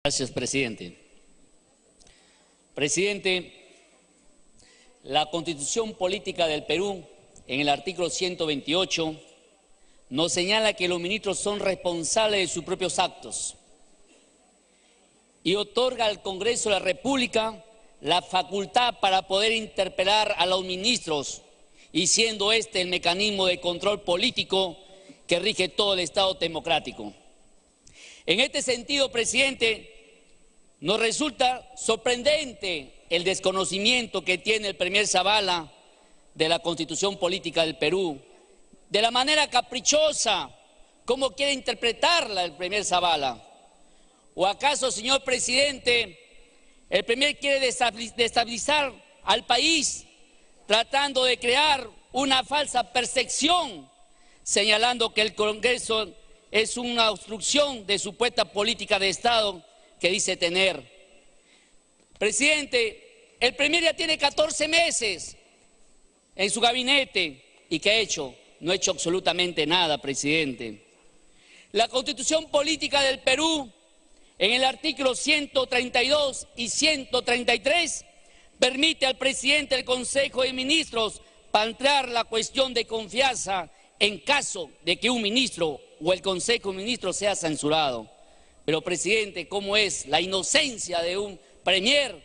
Gracias, presidente. Presidente, la Constitución Política del Perú, en el artículo 128, nos señala que los ministros son responsables de sus propios actos y otorga al Congreso de la República la facultad para poder interpelar a los ministros, y siendo este el mecanismo de control político que rige todo el Estado democrático. En este sentido, presidente, nos resulta sorprendente el desconocimiento que tiene el premier Zabala de la Constitución Política del Perú, de la manera caprichosa como quiere interpretarla el premier Zabala. ¿O acaso, señor presidente, el premier quiere destabilizar al país tratando de crear una falsa percepción, señalando que el Congreso es una obstrucción de supuesta política de Estado que dice tener? Presidente, el premier ya tiene 14 meses en su gabinete. ¿Y qué ha hecho? No ha hecho absolutamente nada, presidente. La Constitución Política del Perú, en el artículo 132 y 133, permite al presidente del Consejo de Ministros plantear la cuestión de confianza en caso de que un ministro o el Consejo de Ministros sea censurado. Pero, presidente, ¿cómo es la inocencia de un premier?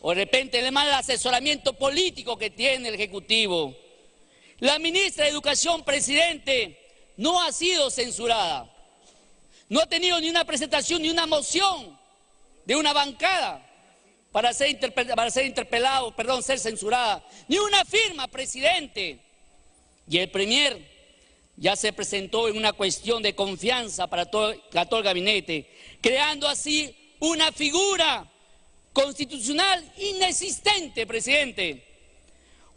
O de repente el mal asesoramiento político que tiene el Ejecutivo. La ministra de Educación, presidente, no ha sido censurada. No ha tenido ni una presentación ni una moción de una bancada para ser censurada. Ni una firma, presidente. Y el premier ya se presentó en una cuestión de confianza para todo el gabinete, creando así una figura constitucional inexistente, presidente.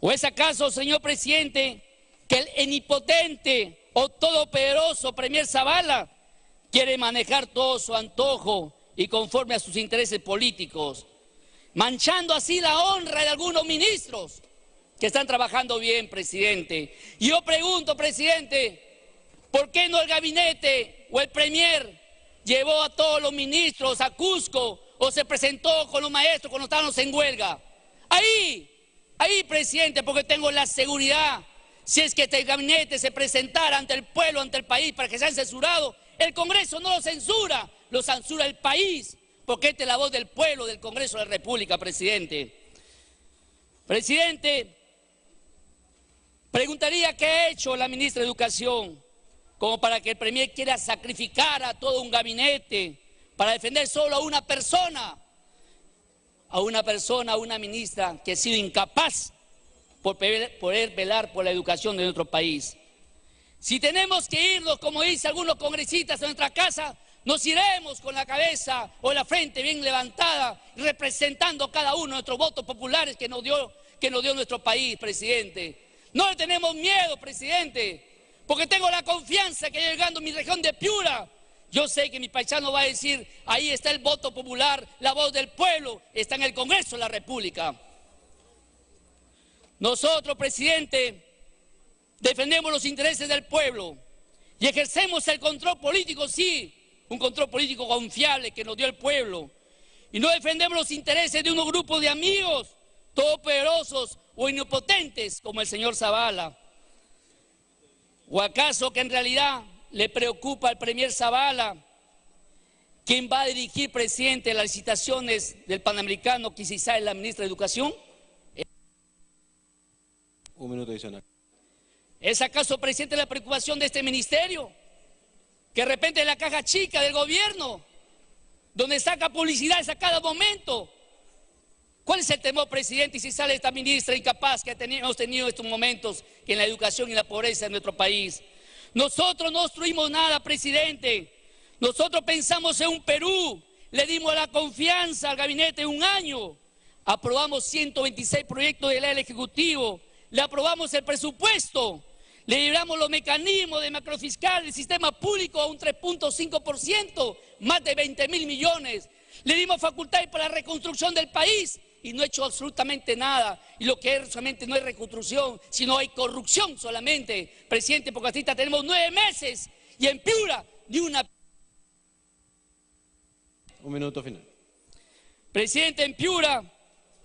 ¿O es acaso, señor presidente, que el omnipotente o todopoderoso premier Zabala quiere manejar todo su antojo y conforme a sus intereses políticos, manchando así la honra de algunos ministros que están trabajando bien, presidente? Y yo pregunto, presidente, ¿por qué no el gabinete o el premier llevó a todos los ministros a Cusco o se presentó con los maestros cuando estábamos en huelga? Ahí, presidente, porque tengo la seguridad, si es que este gabinete se presentara ante el pueblo, ante el país, para que sean censurados, el Congreso no lo censura el país, porque esta es la voz del pueblo, del Congreso de la República, presidente. Presidente, preguntaría qué ha hecho la ministra de Educación como para que el premier quiera sacrificar a todo un gabinete para defender solo a una persona, a una ministra que ha sido incapaz por poder velar por la educación de nuestro país. Si tenemos que irnos, como dicen algunos congresistas, a nuestra casa, nos iremos con la cabeza o la frente bien levantada, representando cada uno de nuestros votos populares que nos dio nuestro país, presidente. No le tenemos miedo, presidente, porque tengo la confianza que llegando a mi región de Piura, yo sé que mi paisano va a decir, ahí está el voto popular, la voz del pueblo, está en el Congreso de la República. Nosotros, presidente, defendemos los intereses del pueblo y ejercemos el control político, sí, un control político confiable que nos dio el pueblo. Y no defendemos los intereses de unos grupos de amigos todopoderosos o omnipotentes como el señor Zabala. ¿O acaso que en realidad le preocupa al premier Zabala quién va a dirigir, presidente, las licitaciones del Panamericano, que quizá es la ministra de Educación? Un minuto adicional. ¿Es acaso, presidente, la preocupación de este ministerio? Que de repente es la caja chica del gobierno, donde saca publicidades a cada momento. ¿Cuál es el temor, presidente, y si sale esta ministra incapaz que hemos tenido en estos momentos en la educación y la pobreza en nuestro país? Nosotros no obstruimos nada, presidente. Nosotros pensamos en un Perú, le dimos la confianza al gabinete un año, aprobamos 126 proyectos de ley al Ejecutivo, le aprobamos el presupuesto, le libramos los mecanismos de macrofiscal del sistema público a un 3.5%, más de 20.000 millones. Le dimos facultades para la reconstrucción del país y no ha hecho absolutamente nada. Y lo que es solamente no hay reconstrucción, sino hay corrupción solamente, presidente, porque hasta tenemos 9 meses y en Piura ni una. Un minuto final. Presidente, en Piura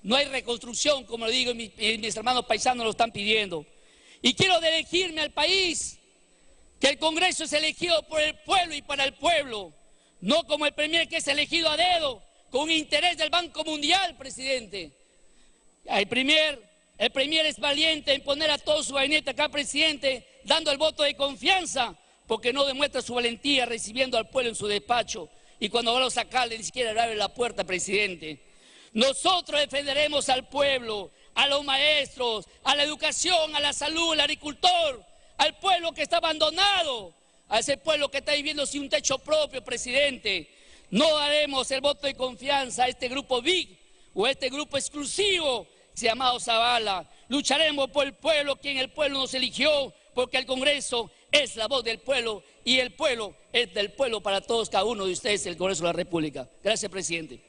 no hay reconstrucción, como lo digo, mis hermanos paisanos lo están pidiendo. Y quiero dirigirme al país, que el Congreso es elegido por el pueblo y para el pueblo, no como el Premier que es elegido a dedo, con interés del Banco Mundial, presidente. El Premier es valiente en poner a todo su gabinete acá, presidente, dando el voto de confianza, porque no demuestra su valentía recibiendo al pueblo en su despacho. Y cuando va a sacarle, ni siquiera le abre la puerta, presidente. Nosotros defenderemos al pueblo, a los maestros, a la educación, a la salud, al agricultor, al pueblo que está abandonado, a ese pueblo que está viviendo sin un techo propio, presidente. No daremos el voto de confianza a este grupo big o a este grupo exclusivo llamado Zavala. Lucharemos por el pueblo, quien el pueblo nos eligió, porque el Congreso es la voz del pueblo y el pueblo es del pueblo para todos, cada uno de ustedes, el Congreso de la República. Gracias, presidente.